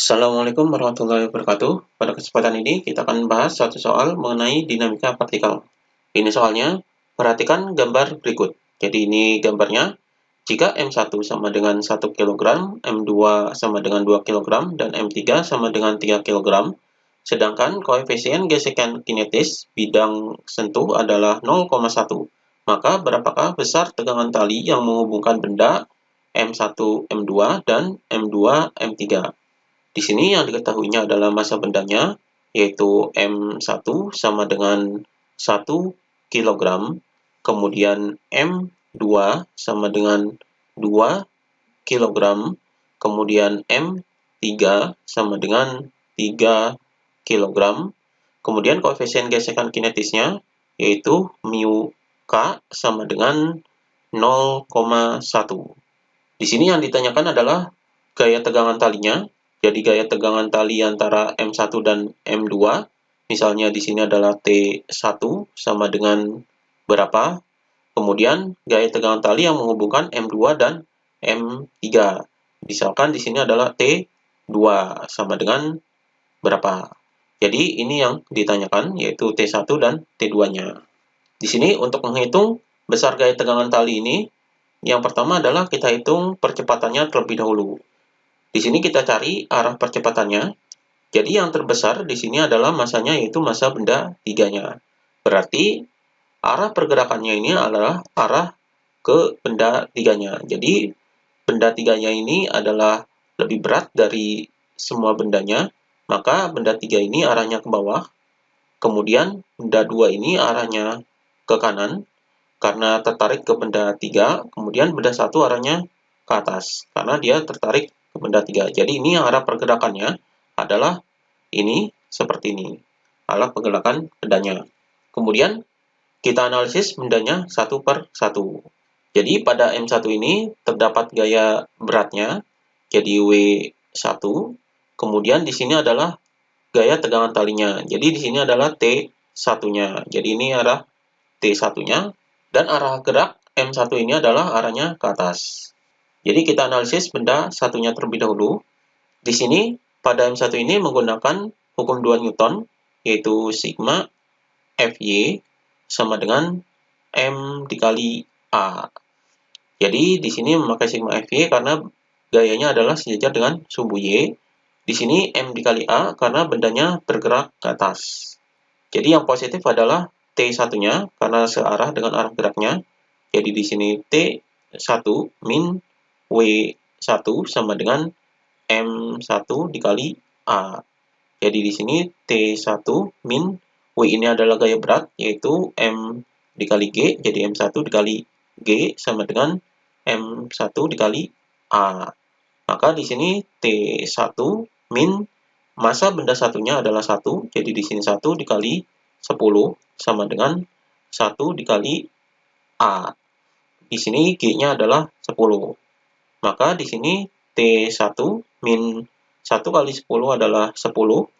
Assalamualaikum warahmatullahi wabarakatuh. Pada kesempatan ini kita akan membahas satu soal mengenai dinamika partikel. Ini soalnya, perhatikan gambar berikut. Jadi ini gambarnya, jika M1 sama dengan 1 kg, M2 sama dengan 2 kg, dan M3 sama dengan 3 kg, sedangkan koefisien gesekan kinetis bidang sentuh adalah 0,1. Maka berapakah besar tegangan tali yang menghubungkan benda M1, M2, dan M2, M3? Di sini yang diketahuinya adalah massa bendanya, yaitu M1 sama dengan 1 kg, kemudian M2 sama dengan 2 kg, kemudian M3 sama dengan 3 kg, kemudian koefisien gesekan kinetisnya, yaitu mu K sama dengan 0,1. Di sini yang ditanyakan adalah gaya tegangan talinya. Jadi gaya tegangan tali antara M1 dan M2, misalnya di sini adalah T1 sama dengan berapa. Kemudian gaya tegangan tali yang menghubungkan M2 dan M3. Misalkan di sini adalah T2 sama dengan berapa. Jadi ini yang ditanyakan, yaitu T1 dan T2-nya. Di sini untuk menghitung besar gaya tegangan tali ini, yang pertama adalah kita hitung percepatannya terlebih dahulu. Di sini kita cari arah percepatannya. Jadi yang terbesar di sini adalah massanya, yaitu massa benda 3-nya. Berarti arah pergerakannya ini adalah arah ke benda 3-nya. Jadi benda 3-nya ini adalah lebih berat dari semua bendanya, maka benda 3 ini arahnya ke bawah. Kemudian benda 2 ini arahnya ke kanan karena tertarik ke benda 3, kemudian benda 1 arahnya ke atas karena dia tertarik ke benda 3. Jadi ini arah pergerakannya adalah ini, seperti ini, arah pergerakan bendanya. Kemudian kita analisis bendanya satu per satu. Jadi pada M1 ini terdapat gaya beratnya, jadi W1. Kemudian di sini adalah gaya tegangan talinya. Jadi di sini adalah T1-nya. Jadi ini arah T1-nya. Dan arah gerak M1 ini adalah arahnya ke atas. Jadi kita analisis benda satunya terlebih dahulu. Di sini pada M1 ini menggunakan hukum 2 Newton, yaitu sigma Fy sama dengan M dikali A. Jadi di sini memakai sigma Fy karena gayanya adalah sejajar dengan sumbu Y. Di sini M dikali A karena bendanya bergerak ke atas. Jadi yang positif adalah T1-nya karena searah dengan arah geraknya. Jadi di sini T1 min W1 sama dengan M1 dikali A. Jadi di sini T1 min W ini adalah gaya berat, yaitu M dikali G. Jadi M1 dikali G sama dengan M1 dikali A. Maka di sini T1 min massa benda satunya adalah 1. Jadi di sini 1 dikali 10 sama dengan 1 dikali A. Di sini G-nya adalah 10. Maka di sini T1 min 1 kali 10 adalah 10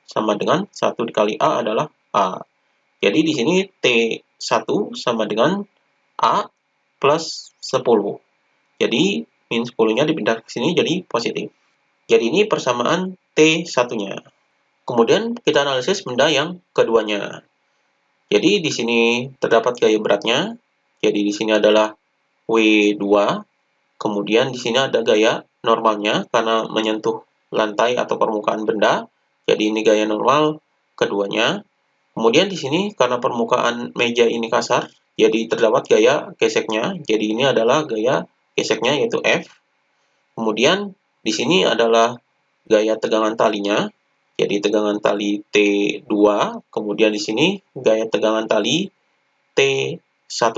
sama dengan 1 dikali A adalah A. Jadi di sini T1 sama dengan A plus 10. Jadi min 10-nya dipindah ke sini jadi positif. Jadi ini persamaan T1-nya. Kemudian kita analisis benda yang keduanya. Jadi di sini terdapat gaya beratnya. Jadi di sini adalah W2. Kemudian di sini ada gaya normalnya karena menyentuh lantai atau permukaan benda. Jadi ini gaya normal keduanya. Kemudian di sini karena permukaan meja ini kasar, jadi terdapat gaya geseknya. Jadi ini adalah gaya geseknya, yaitu F. Kemudian di sini adalah gaya tegangan talinya. Jadi tegangan tali T2. Kemudian di sini gaya tegangan tali T1.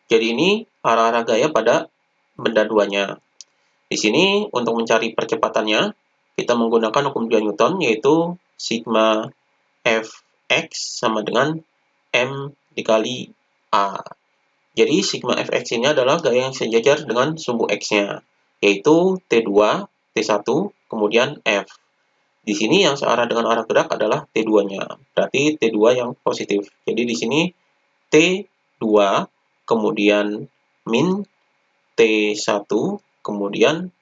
Jadi ini arah-arah gaya pada benda duanya. Di sini untuk mencari percepatannya, kita menggunakan hukum 2 Newton, yaitu sigma Fx sama dengan M dikali A. Jadi sigma Fx ini adalah gaya yang sejajar dengan sumbu X-nya, yaitu T2, T1, kemudian F. Di sini yang searah dengan arah gerak adalah T2-nya, berarti T2 yang positif. Jadi di sini T2, kemudian min T1, kemudian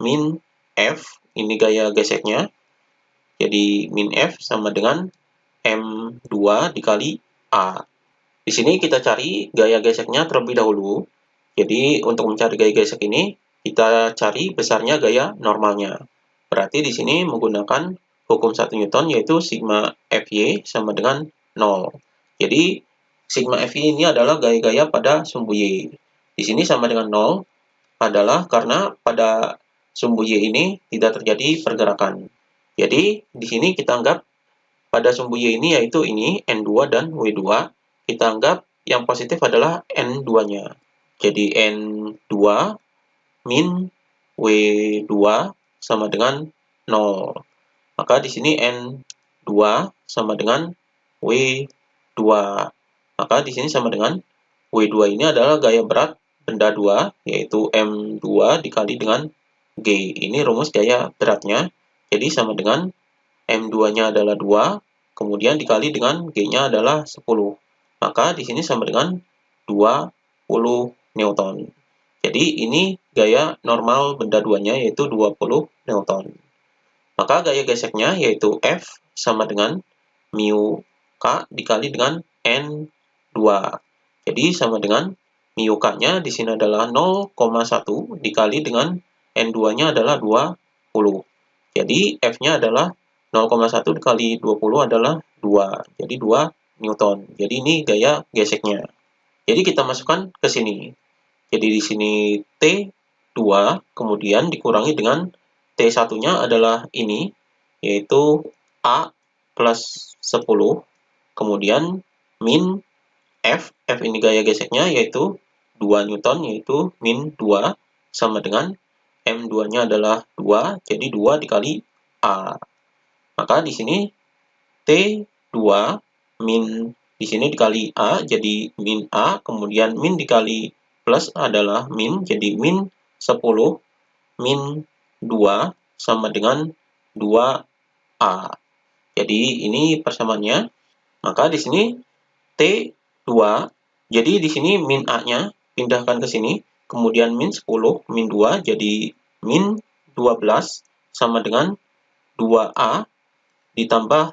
min F, ini gaya geseknya. Jadi min F sama dengan M2 dikali A. Di sini kita cari gaya geseknya terlebih dahulu. Jadi untuk mencari gaya gesek ini, kita cari besarnya gaya normalnya. Berarti di sini menggunakan hukum 1 Newton yaitu sigma Fy sama dengan 0. Jadi sigma Fy ini adalah gaya-gaya pada sumbu Y. Di sini sama dengan 0 adalah karena pada sumbu Y ini tidak terjadi pergerakan. Jadi di sini kita anggap pada sumbu Y ini yaitu ini N2 dan W2, kita anggap yang positif adalah N2-nya. Jadi N2 min W2 sama dengan 0. Maka di sini N2 sama dengan W2. Maka di sini sama dengan W2 ini adalah gaya berat benda 2, yaitu M2 dikali dengan G. Ini rumus gaya beratnya. Jadi sama dengan M2-nya adalah 2, kemudian dikali dengan G-nya adalah 10. Maka di sini sama dengan 20 Newton. Jadi ini gaya normal benda 2-nya yaitu 20 Newton. Maka gaya geseknya yaitu F sama dengan mu K dikali dengan N2. Jadi sama dengan mu K-nya di sini adalah 0,1 dikali dengan N2-nya adalah 20. Jadi F-nya adalah 0,1 dikali 20 adalah 2. Jadi 2 Newton. Jadi ini gaya geseknya. Jadi kita masukkan ke sini. Jadi di sini T2 kemudian dikurangi dengan T1-nya adalah ini, yaitu A plus 10, kemudian min F ini gaya geseknya yaitu 2 Newton, yaitu min 2, sama dengan M2-nya adalah 2, jadi 2 dikali A. Maka di sini T2 min di sini dikali A, jadi min A, kemudian min dikali plus adalah min, jadi min 10 min 2 sama dengan 2A. Jadi ini persamaannya. Maka di sini T2, jadi di sini min A-nya pindahkan ke sini, kemudian min 10 min 2 jadi min 12 sama dengan 2A ditambah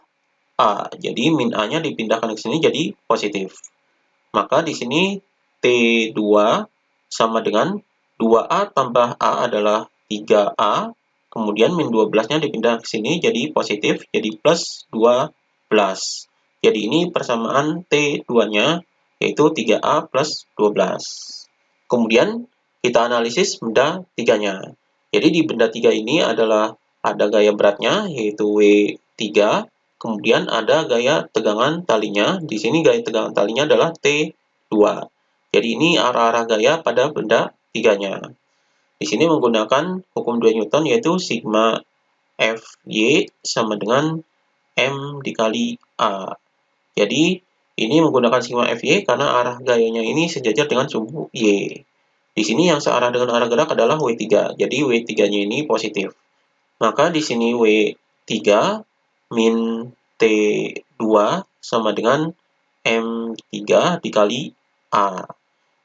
A. Jadi min A-nya dipindahkan ke sini jadi positif. Maka di sini T2 sama dengan 2A tambah A adalah 3A, kemudian min 12-nya dipindah ke sini jadi positif, jadi plus 12. Jadi ini persamaan T2-nya yaitu 3A plus 12. Kemudian kita analisis benda 3-nya. Jadi di benda 3 ini adalah ada gaya beratnya yaitu W3, kemudian ada gaya tegangan talinya. Di sini gaya tegangan talinya adalah T2. Jadi ini arah-arah gaya pada benda 3-nya. Di sini menggunakan hukum 2 Newton yaitu sigma Fy sama dengan M dikali A. Jadi ini menggunakan sigma Fy karena arah gayanya ini sejajar dengan sumbu Y. Di sini yang searah dengan arah gerak adalah W3. Jadi W3-nya ini positif. Maka di sini W3 min T2 sama dengan M3 dikali A.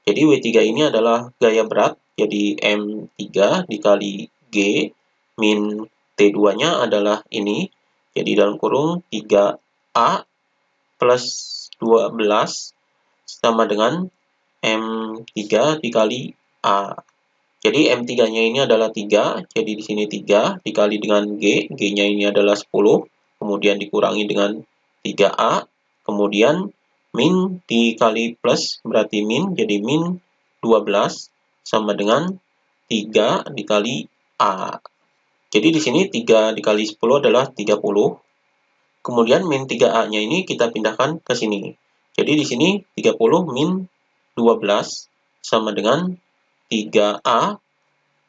Jadi W3 ini adalah gaya berat, jadi M3 dikali G, min T2-nya adalah ini, jadi dalam kurung 3A plus 12 sama dengan M3 dikali A. Jadi M3-nya ini adalah 3, jadi di sini 3 dikali dengan G, G-nya ini adalah 10, kemudian dikurangi dengan 3A, kemudian min dikali plus berarti min, jadi min 12 sama dengan 3 dikali A. Jadi di sini 3 dikali 10 adalah 30. Kemudian min 3A-nya ini kita pindahkan ke sini. Jadi di sini 30 min 12 sama dengan 3A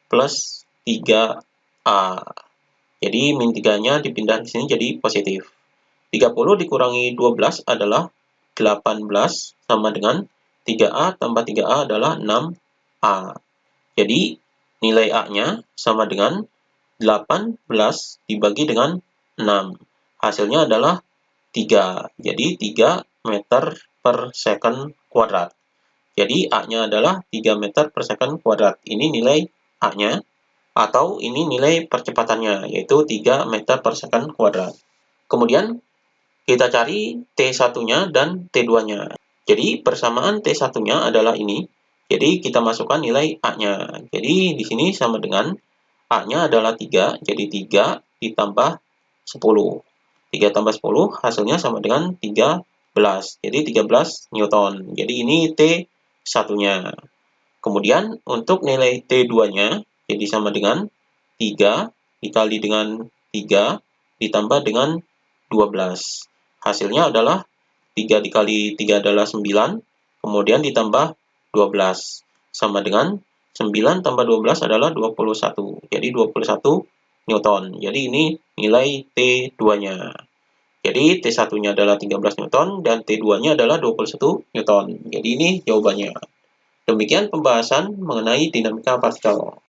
plus 3A. Jadi min 3-nya dipindah di sini jadi positif. 30 dikurangi 12 adalah 18 sama dengan 3A tambah 3A adalah 6A. Jadi nilai A-nya sama dengan 18 dibagi dengan 6. Hasilnya adalah 3. Jadi 3 meter per second kuadrat. Jadi A-nya adalah 3 meter per second kuadrat. Ini nilai A-nya. atau ini nilai percepatannya, yaitu 3 meter per second kuadrat. Kemudian kita cari T1-nya dan T2-nya. Jadi persamaan T1-nya adalah ini. Jadi kita masukkan nilai A-nya. Jadi di sini sama dengan A-nya adalah 3, jadi 3 ditambah 10. 3 tambah 10 hasilnya sama dengan 13. Jadi 13 Newton. Jadi ini T1-nya. Kemudian untuk nilai T2-nya, jadi sama dengan 3 dikali dengan 3 ditambah dengan 12. Hasilnya adalah 3 dikali 3 adalah 9, kemudian ditambah 12. Sama dengan 9 tambah 12 adalah 21. Jadi 21 Newton. Jadi ini nilai T2-nya. Jadi T1-nya adalah 13 Newton dan T2-nya adalah 21 Newton. Jadi ini jawabannya. Demikian pembahasan mengenai dinamika partikel.